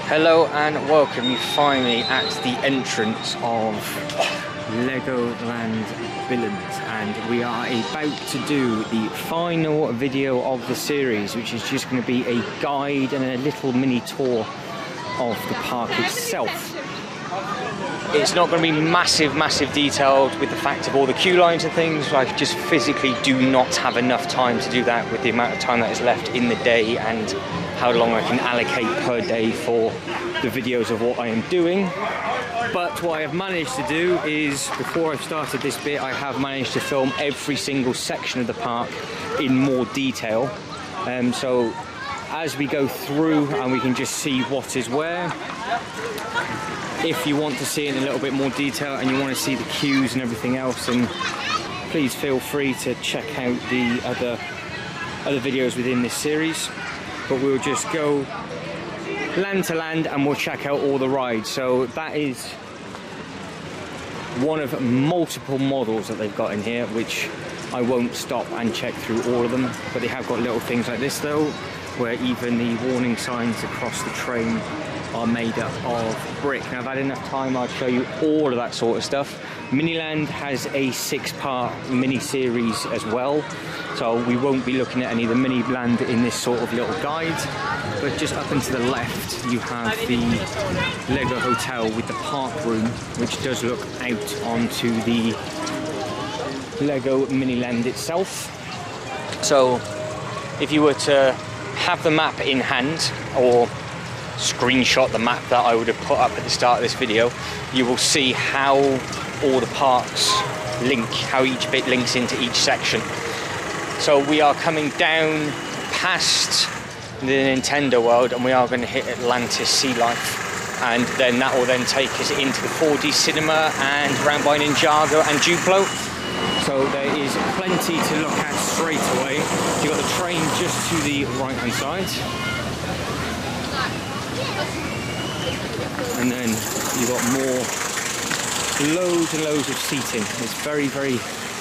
Hello and welcome. You're finally at the entrance of Legoland Billund, and we are about to do the final video of the series, which is just going to be a guide and a little mini tour of the park itself. It's not going to be massive detailed with the fact of all the queue lines and things. I just physically do not have enough time to do that with the amount of time that is left in the day and how long I can allocate per day for the videos of what I am doing. But what I have managed to do is, before I've started this bit, I have managed to film every single section of the park in more detail. So as we go through and we can just see what is where. If you want to see it in a little bit more detail and you want to see the queues and everything else, then please feel free to check out the other videos within this series. But we'll just go land to land and we'll check out all the rides. So that is one of multiple models that they've got in here, which I won't stop and check through all of them. But they have got little things like this though, where even the warning signs across the train are made up of brick. Now, if I had enough time, I'd show you all of that sort of stuff. Miniland has a 6-part mini-series as well, so we won't be looking at any of the Miniland in this sort of little guide. But just up and to the left, you have the Lego Hotel with the park room, which does look out onto the Lego Miniland itself. So if you were to have the map in hand, or screenshot the map that I would have put up at the start of this video, you will see how all the parks link, how each bit links into each section. So we are coming down past the Nintendo world and we are going to hit Atlantis Sea Life, and then that will then take us into the 4D cinema and round by Ninjago and Duplo. So there is plenty to look at straight away. You've got the train just to the right hand side, and then you've got loads and loads of seating. It's very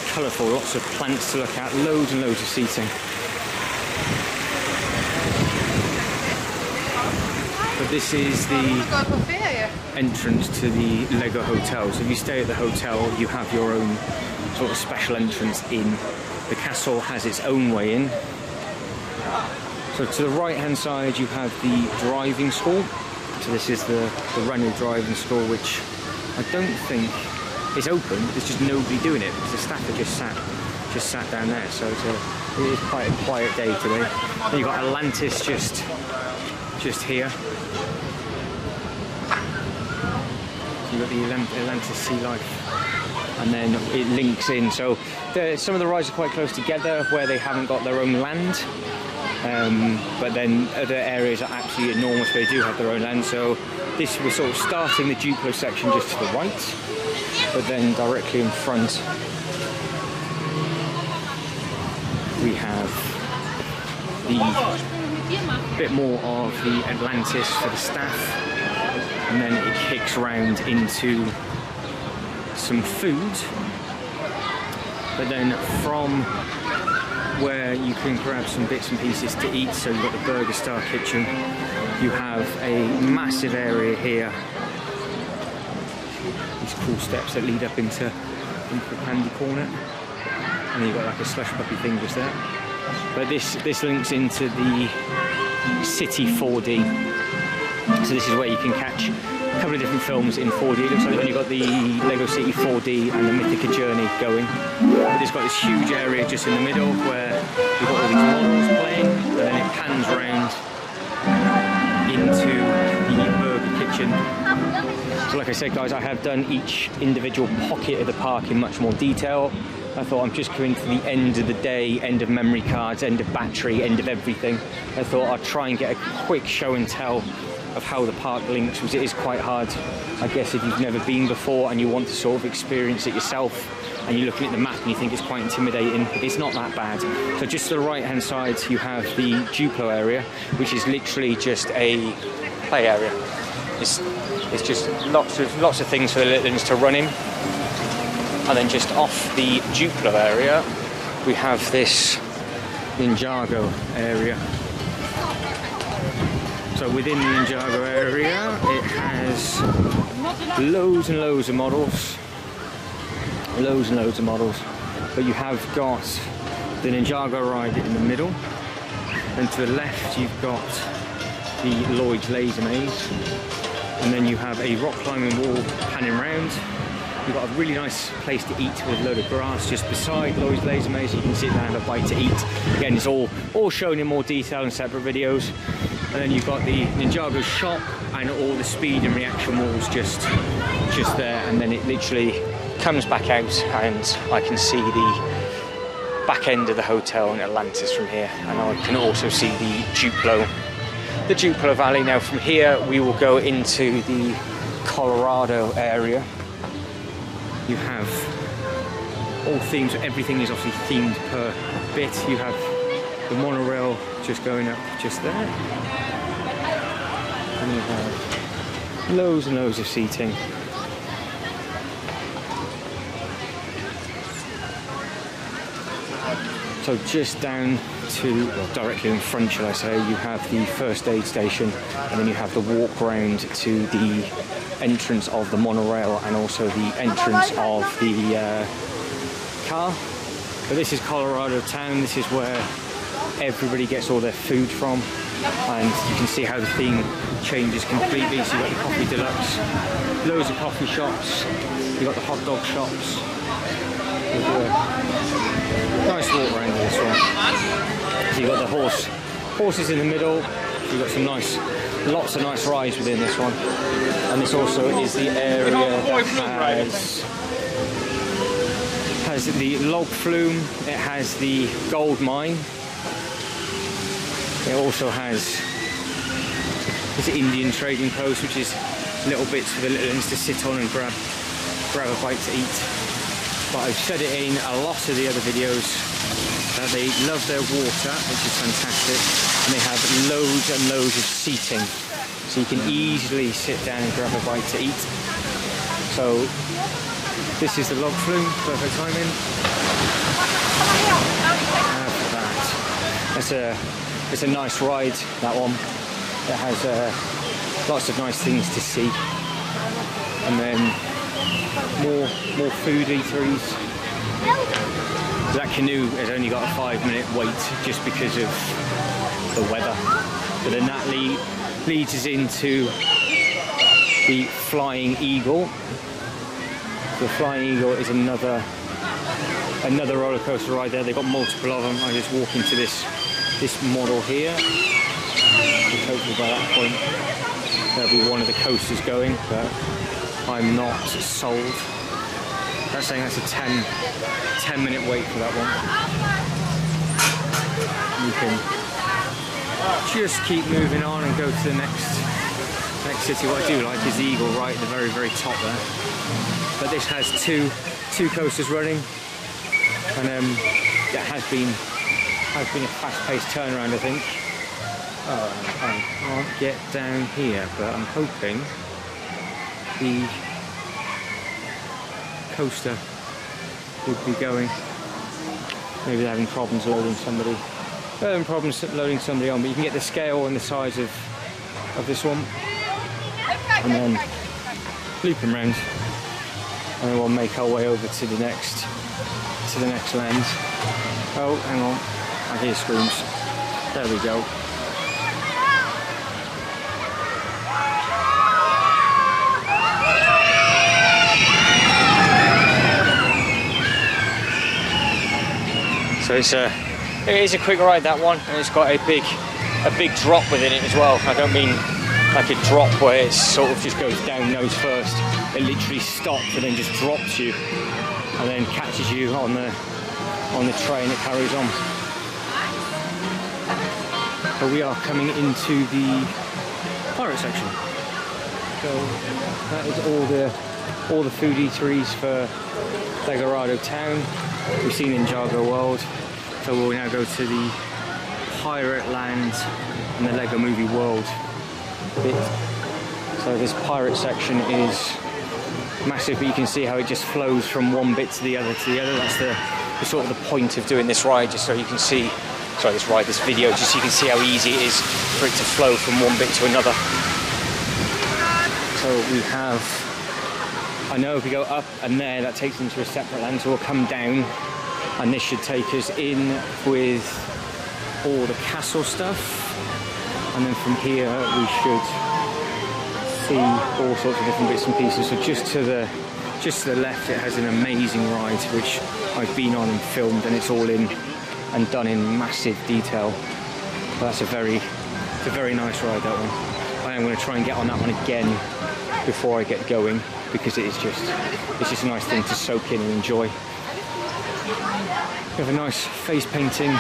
colourful, lots of plants to look at, loads and loads of seating. But this is the entrance to the Lego Hotel. So if you stay at the hotel, you have your own sort of special entrance in. The castle has its own way in. So to the right hand side you have the driving school. So this is the Running driving school, which I don't think is open. There's just nobody doing it because the staff are just sat down there. So it is quite a quiet day today. Then you've got Atlantis just here. So you've got the Atlantis Sea Life, and then it links in. So some of the rides are quite close together where they haven't got their own land. But then other areas are absolutely enormous where they do have their own land. So this was sort of starting the Duplo section just to the right, but then directly in front we have the bit more of the Atlantis for the staff, and then it kicks round into some food. But then from where you can grab some bits and pieces to eat, so you've got the Burger Star kitchen, you have a massive area here, these cool steps that lead up into the candy corner, and then you've got like a slush puppy thing just there. But this links into the City 4D, so this is where you can catch a couple of different films in 4D. It looks like you've got the Lego City 4D and the Mythica Journey going. But it's got this huge area just in the middle where you've got all these models playing, and then it pans around into the Burger Kitchen. So like I said guys, I have done each individual pocket of the park in much more detail. I thought I'm just coming to the end of the day, end of memory cards, end of battery, end of everything. I thought I'd try and get a quick show and tell of how the park links, because it is quite hard, I guess, if you've never been before and you want to sort of experience it yourself and you're looking at the map and you think it's quite intimidating. It's not that bad. So just to the right hand side you have the Duplo area, which is literally just a play area. It's just lots of things for the little ones to run in. And then just off the Duplo area we have this Ninjago area. So within the Ninjago area, it has loads and loads of models. Loads and loads of models. But you have got the Ninjago ride in the middle. And to the left, you've got the Lloyd's Laser Maze. And then you have a rock climbing wall panning round. You've got a really nice place to eat with a load of grass just beside Lloyd's Laser Maze. You can sit down and have a bite to eat. Again, it's all shown in more detail in separate videos. And then you've got the Ninjago shop and all the speed and reaction walls just there. And then it literally comes back out and I can see the back end of the hotel in Atlantis from here. And I can also see the Duplo Valley. Now from here we will go into the Colorado area. You have all themes, everything is obviously themed per bit. You have the monorail just going up just there. And you have loads and loads of seating. So just down to, well, directly in front, shall I say, you have the first aid station, and then you have the walk round to the entrance of the monorail and also the entrance of the car. But this is Colorado town. This is where everybody gets all their food from, and you can see how the theme changes completely. So you've got the Coffee Deluxe, loads of coffee shops, you've got the hot dog shops. Nice walk around this one. So you've got the horses in the middle. You've got some lots of nice rides within this one. And this also is the area that has the log flume. It has the gold mine. It also has this Indian trading post, which is little bits for the little ones to sit on and grab a bite to eat. But I've said it in a lot of the other videos that they love their water, which is fantastic, and they have loads and loads of seating, so you can easily sit down and grab a bite to eat. So this is the log flume, perfect timing. It's a nice ride, that one. It has lots of nice things to see, and then more food eateries. That canoe has only got a 5-minute wait just because of the weather. But then that leads us into the Flying Eagle. The Flying Eagle is another roller coaster ride there. They've got multiple of them. I just walk into this model here. And hopefully by that point there'll be one of the coasters going, but I'm not sold. That's saying that's a 10-minute wait for that one. You can just keep moving on and go to the next city. What I do like is the Eagle right at the very, very top there. But this has two coasters running, and that has been a fast-paced turnaround, I think. I can't get down here, but I'm hoping the coaster would be going. Maybe they're having problems loading somebody. They're having problems loading somebody on, but you can get the scale and the size of this one, and then looping round, and then we'll make our way over to the next land. Oh, hang on, I hear screams. There we go. So it is a quick ride, that one, and it's got a big drop within it as well. I don't mean like a drop where it sort of just goes down nose first. It literally stops and then just drops you, and then catches you on the train. It carries on. So we are coming into the pirate section. So that is all the food eateries for Legoland town. We've seen Ninjago World, so we'll now go to the Pirate Land and the Lego Movie World bit. So this pirate section is massive, but you can see how it just flows from one bit to the other That's the sort of the point of doing this ride, just so you can see, this video, just so you can see how easy it is for it to flow from one bit to another. So we have, I know if we go up and there, that takes into a separate land, so we'll come down and this should take us in with all the castle stuff, and then from here we should see all sorts of different bits and pieces. So just to the left it has an amazing ride which I've been on and filmed, and it's all in and done in massive detail. But that's a very nice ride, that one. I am going to try and get on that one again before I get going, because it's just a nice thing to soak in and enjoy. We have a nice face painting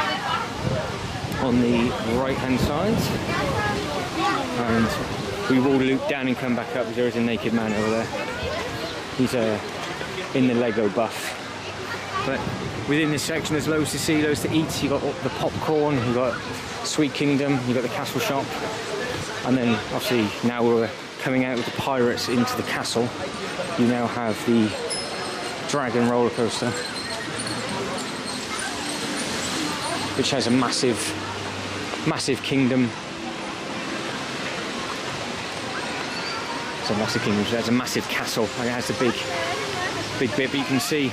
on the right hand side, and we will loop down and come back up because there is a naked man over there. He's in the Lego buff. But within this section there's loads to see, loads to eat. You've got the popcorn, you've got Sweet Kingdom, you've got the castle shop, and then obviously now we're coming out with the pirates into the castle. You now have the dragon roller coaster, which has a massive kingdom. It's a massive kingdom, so it has a massive castle, and it has a big bit, but you can see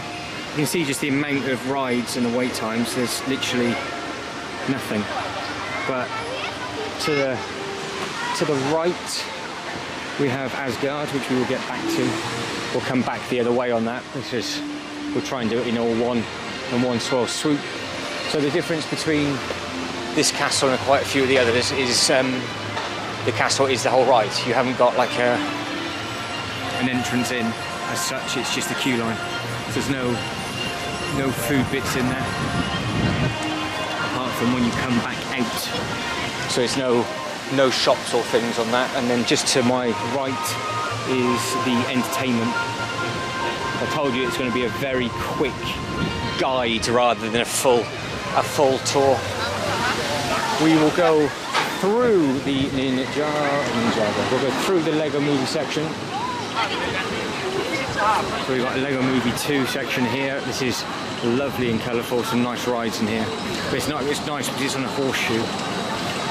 just the amount of rides and the wait times. There's literally nothing. But to the right we have Asgard, which we will get back to. We'll come back the other way on that, because we'll try and do it in all one swell swoop. So the difference between this castle and quite a few of the others is the castle is the whole ride. You haven't got like an entrance in as such, it's just a queue line. So there's no food bits in there, apart from when you come back out. So it's no shops or things on that. And then just to my right is the entertainment. I told you it's going to be a very quick guide rather than a full tour. We will go through the Ninjago. We'll go through the Lego Movie section. So we've got a Lego Movie 2 section here. This is lovely and colourful, some nice rides in here. But it's nice because it's on a horseshoe,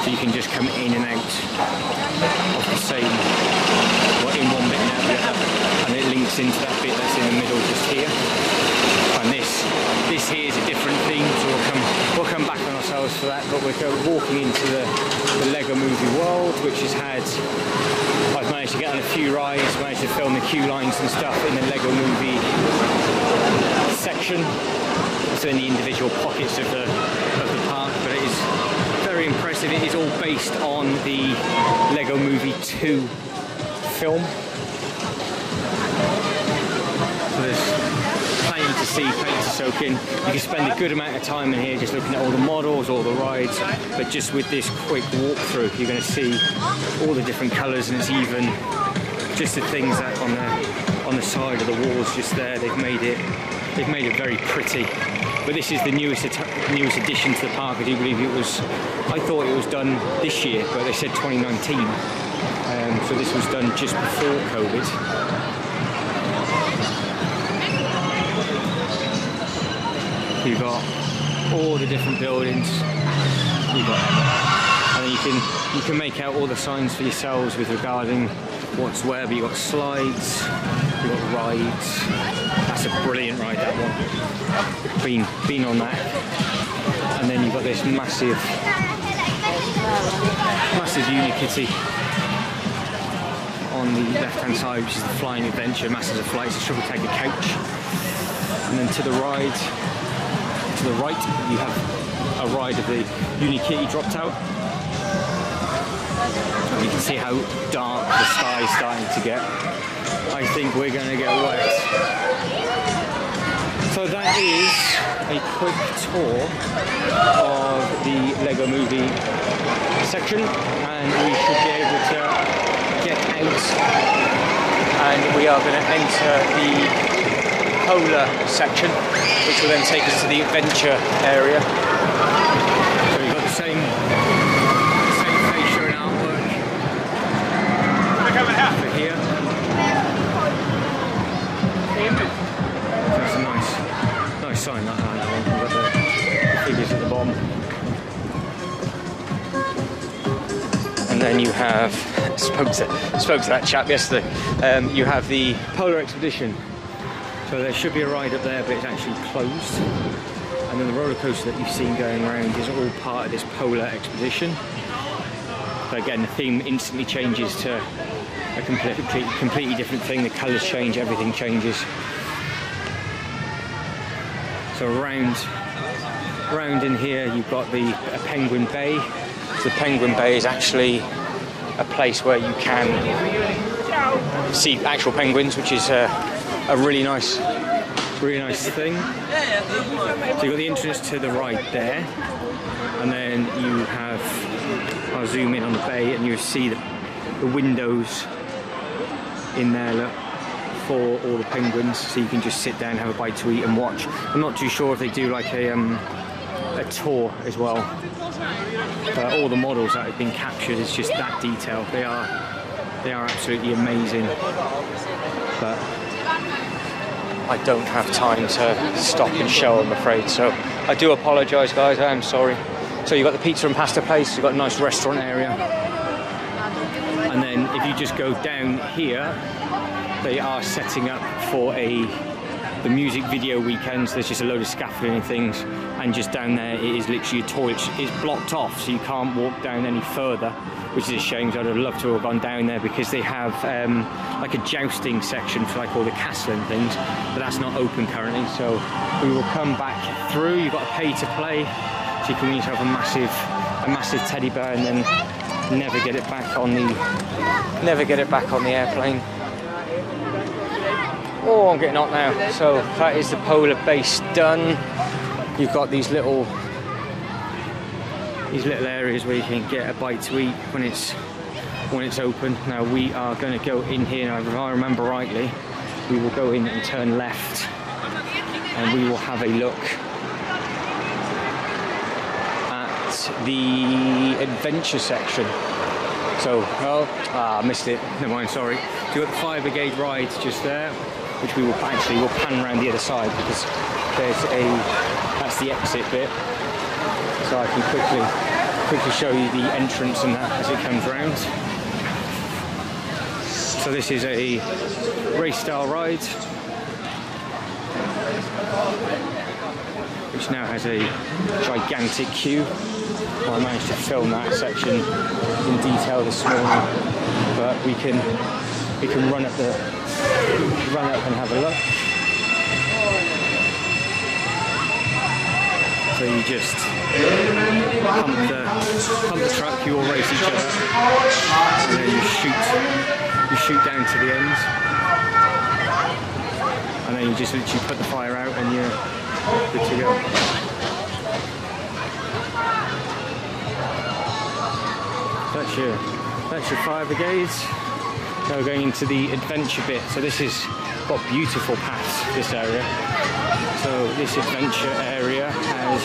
so you can just come in and out of the same, well, in one bit and out the other, and it links into that bit that's in the middle just here. And this here is a different theme, so we'll come back on ourselves for that. But we're walking into the Lego Movie world, which has had, I've managed to get on a few rides, managed to film the queue lines and stuff in the Lego Movie section, so in the individual pockets of the park. But it is very impressive. It is all based on the Lego Movie 2 film. So there's plenty to see, plenty to soak in. You can spend a good amount of time in here just looking at all the models, all the rides, but just with this quick walkthrough you're going to see all the different colours, and it's even just the things that on the side of the walls just there, they've made it very pretty. But this is the newest addition to the park. I do believe I thought it was done this year, but they said 2019. So this was done just before COVID. You've got all the different buildings. You've got, and then you can make out all the signs for yourselves with regarding what's where. But you've got slides, you've got rides. That's a brilliant ride, that one. Been on that. And then you've got this massive Unikitty on the left-hand side, which is the Flying Adventure, Masters of Flight. It's a triple ticket coach. And then to the right, you have a ride of the Unikitty drop tower. And you can see how dark the sky is starting to get. I think we're going to get wet. So that is a quick tour of the Lego Movie section, and we should be able to get out, and we are going to enter the Polar section, which will then take us to the adventure area. So we've got the same fascia and artwork for here. That's a nice sign, that one. We've got the figures at the bottom. then you have, spoke to that chap yesterday, you have the Polar Expedition. So there should be a ride up there, but it's actually closed. And then the roller coaster that you've seen going around is all part of this Polar Expedition. But again, the theme instantly changes to a completely different thing. The colours change, everything changes. So round in here, you've got the Penguin Bay. So Penguin Bay is actually a place where you can see actual penguins, which is a really nice thing. So you've got the entrance to the ride there, and then you have, I'll zoom in on the bay and you see the windows in there, look, for all the penguins, so you can just sit down, have a bite to eat and watch. I'm not too sure if they do like a tour as well. But all the models that have been captured is just that detail. They are absolutely amazing. But I don't have time to stop and show, I'm afraid. So I do apologise, guys. I am sorry. So you've got the pizza and pasta place. You've got a nice restaurant area. And then if you just go down here, they are setting up for the music video weekends. There's just a load of scaffolding and things, and just down there it is literally a toilet. It's blocked off, so you can't walk down any further, which is a shame. So I'd have loved to have gone down there, because they have like a jousting section for like all the castle and things, but that's not open currently. So we will come back through. You've got to pay to play, so you can win yourself a massive teddy bear, and then never get it back on the airplane. Oh, I'm getting hot now. So that is the polar base done. You've got these little areas where you can get a bite to eat when it's open. Now we are going to go in here. Now, if I remember rightly, we will go in and turn left, and we will have a look at the adventure section. So, I missed it. Never mind. Sorry. So you've got the fire brigade ride just there, which we'll pan around the other side, because that's the exit bit. So I can quickly show you the entrance and that as it comes round. So this is a race style ride, which now has a gigantic queue. Well, I managed to film that section in detail this morning, but we can run up and have a look. So you just pump the truck, you all race each other, and then you shoot down to the end, and then you just literally put the fire out and you're good to go. That's your fire brigades. Now we're going into the adventure bit. So this has got beautiful paths, this area. So this adventure area has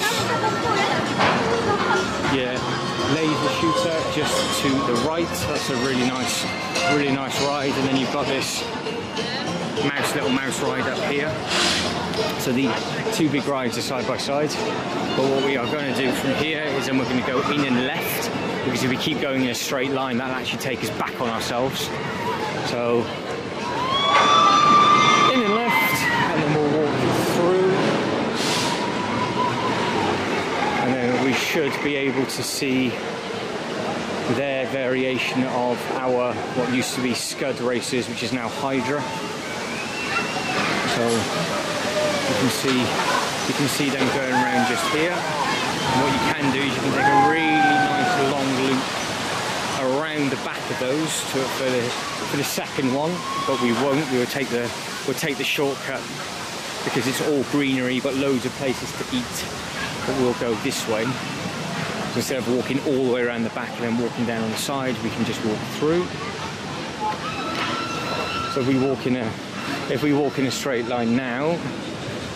laser shooter just to the right. That's a really nice ride. And then you've got this little mouse ride up here. So the two big rides are side by side. But what we are going to do from here is then we're going to go in and left, because if we keep going in a straight line, that'll actually take us back on ourselves. So in and left, and then we'll walk through, and then we should be able to see their variation of our what used to be Scud races, which is now Hydra. So you can see them going around just here. And what you can do is you can take a really nice long loop around the back of those for the second one, but we won't. We'll take the shortcut, because it's all greenery. You've got loads of places to eat, but we'll go this way. So instead of walking all the way around the back and then walking down on the side, we can just walk through. So if we walk in a straight line now,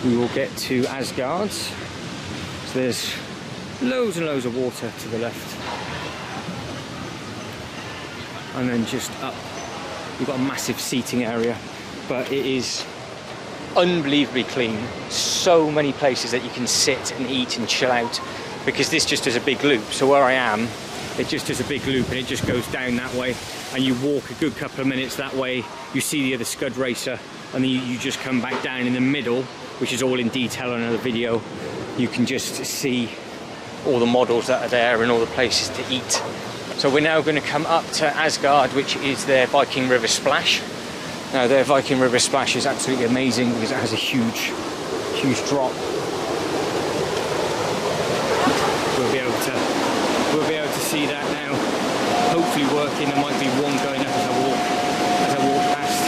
we will get to Asgard. So there's loads and loads of water to the left. And then just up, you've got a massive seating area, but it is unbelievably clean. So many places that you can sit and eat and chill out, because this just is a big loop. So where I am it just does a big loop and it just goes down that way, and you walk a good couple of minutes that way, you see the other Scud Racer, and then you just come back down in the middle, which is all in detail on another video. You can just see all the models that are there and all the places to eat. So we're now going to come up to Asgard, which is their Viking River Splash. Now their Viking River Splash is absolutely amazing because it has a huge drop. We'll be able to see that now. Hopefully working. There might be one going up as I walk past.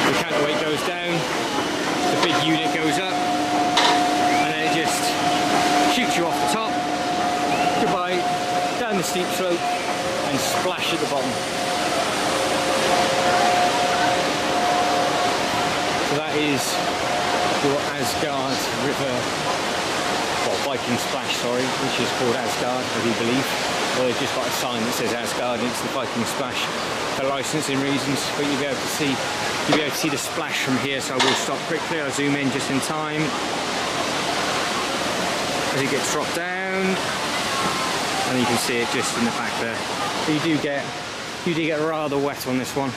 The counterweight goes down, the big unit goes up, and then it just shoots you off the top, goodbye, down the steep slope, and splash at the bottom. So that is your Asgard River, well, Viking Splash, sorry, which is called Asgard, I do believe. Well, they've just got a sign that says Asgard, and it's the Viking Splash for licensing reasons, but you'll be able to see the splash from here. So I will stop quickly, I'll zoom in just in time as it gets dropped down, and you can see it just in the back there. But you do get rather wet on this one,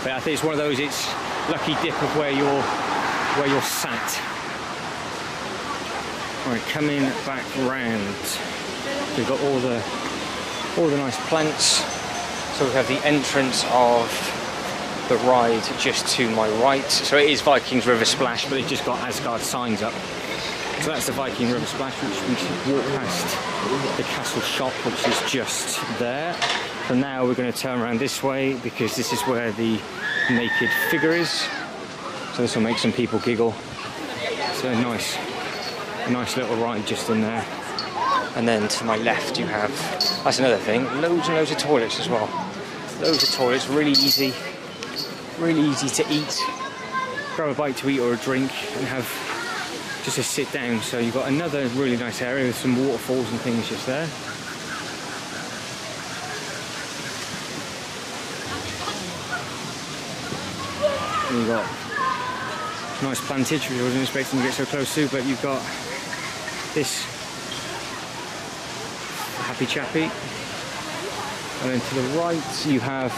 but I think it's one of those, it's lucky dip of where you're sat. Right, coming back round, we've got all the nice plants. So we have the entrance of the ride just to my right. So it is Vikings River Splash, but it's just got Asgard signs up. So that's the Viking River Splash, which we should walk past the castle shop, which is just there. So now we're going to turn around this way because this is where the naked figure is. So this will make some people giggle. So a nice little ride just in there. And then to my left you have, that's another thing, loads and loads of toilets as well. Loads of toilets, really easy to eat. Grab a bite to eat or a drink and have just a sit down. So you've got another really nice area with some waterfalls and things just there. And you've got nice plantage, which I wasn't expecting to get so close to, but you've got this happy chappy, and then to the right you have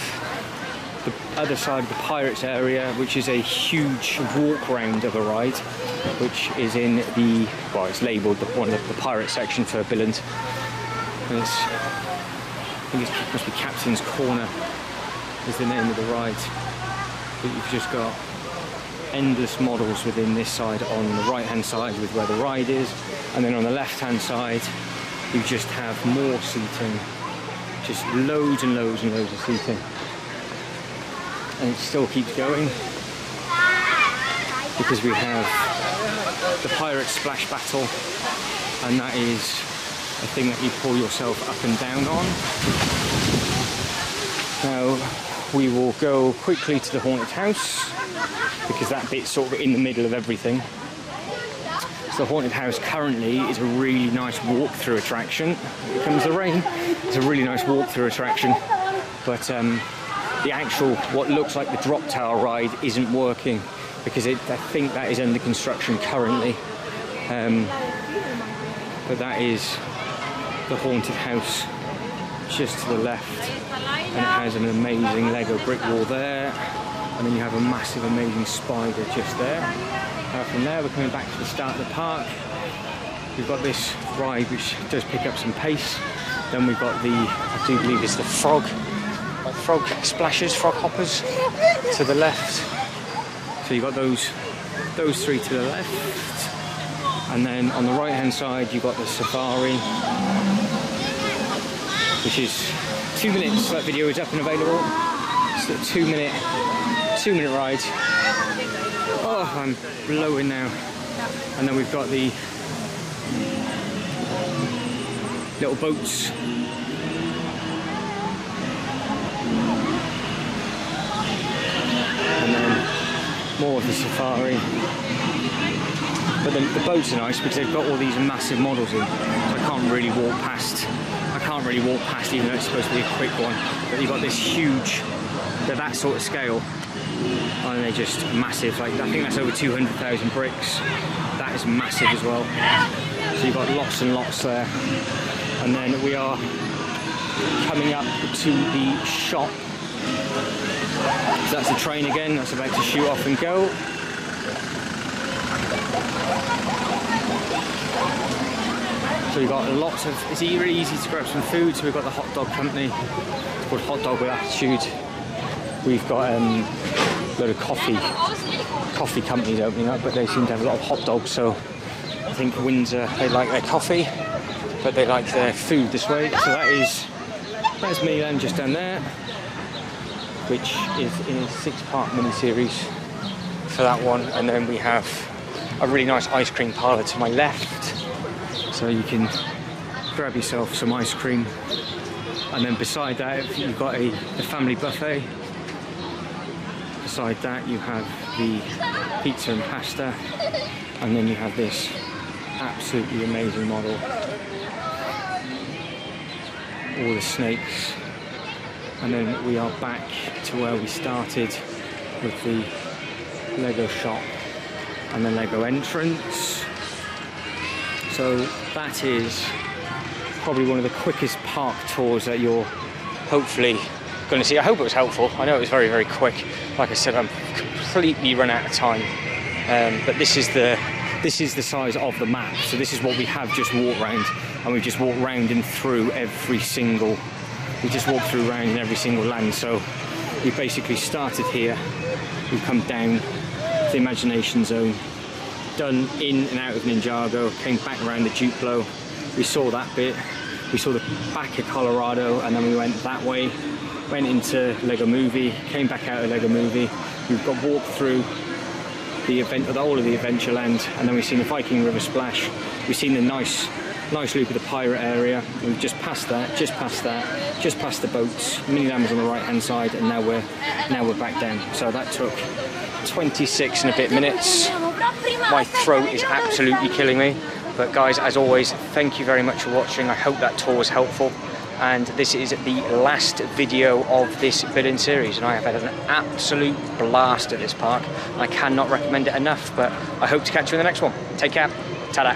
the other side of the pirates area, which is a huge walk round of a ride, which is in the, well, it's labelled one of the pirate section for Billund, and I think it must be Captain's Corner is the name of the ride. But you've just got endless models within this side on the right hand side with where the ride is, and then on the left hand side you just have more seating, just loads and loads and loads of seating, and it still keeps going because we have the pirate splash battle, and that is a thing that you pull yourself up and down on. Now we will go quickly to the haunted house because that bit's sort of in the middle of everything. So the haunted house currently is a really nice walk-through attraction. Here comes the rain. It's a really nice walk-through attraction, but the actual, what looks like the drop tower ride isn't working because I think that is under construction currently. But that is the haunted house just to the left, and it has an amazing Lego brick wall there, and then you have a massive amazing spider just there. From there we're coming back to the start of the park. We've got this ride which does pick up some pace. Then we've got the, I do believe it's the frog splashes, frog hoppers to the left. So you've got those three to the left, and then on the right hand side you've got the safari, which is 2 minutes. That video is up and available. It's a 2 minute ride. Oh, I'm blowing now. And then we've got the little boats. And then more of the safari. But the boats are nice because they've got all these massive models in. So I can't really walk past even though it's supposed to be a quick one. But you've got this huge, they're that sort of scale, and they're just massive. Like, I think that's over 200,000 bricks. That is massive as well. So you've got lots and lots there. And then we are coming up to the shop. So that's the train again, that's about to shoot off and go. So we've got lots of, it's really easy to grab some food. So we've got the hot dog company, it's called Hot Dog with Attitude. We've got a load of coffee companies opening up, but they seem to have a lot of hot dogs. So I think Windsor, they like their coffee, but they like their food this way. So that's Milan just down there, which is in a 6-part mini-series for that one. And then we have a really nice ice cream parlour to my left. So you can grab yourself some ice cream. And then beside that, you've got the family buffet. Beside that, you have the pizza and pasta. And then you have this absolutely amazing model. All the snakes. And then we are back to where we started with the Lego shop and the Lego entrance. So that is probably one of the quickest park tours that you're hopefully going to see. I hope it was helpful. I know it was very, very quick. Like I said, I'm completely run out of time. But this is the size of the map. So this is what we have just walked around, and we've just walked round and through every single. We just walked through round in every single land. So we basically started here. We've come down the imagination zone, done in and out of Ninjago, came back around the Duplo. We saw that bit. We saw the back of Colorado, and then we went that way. Went into Lego Movie, came back out of Lego Movie. We've got walked through the event, all of the Adventureland, and then we've seen the Viking River Splash. We've seen the nice loop of the pirate area. We've just passed that, just past the boats. Miniland was on the right hand side, and now we're back down. So that took 26 and a bit minutes. My throat is absolutely killing me. But guys, as always, thank you very much for watching. I hope that tour was helpful. And this is the last video of this Billund series, and I have had an absolute blast at this park. I cannot recommend it enough, but I hope to catch you in the next one. Take care. Ta-da.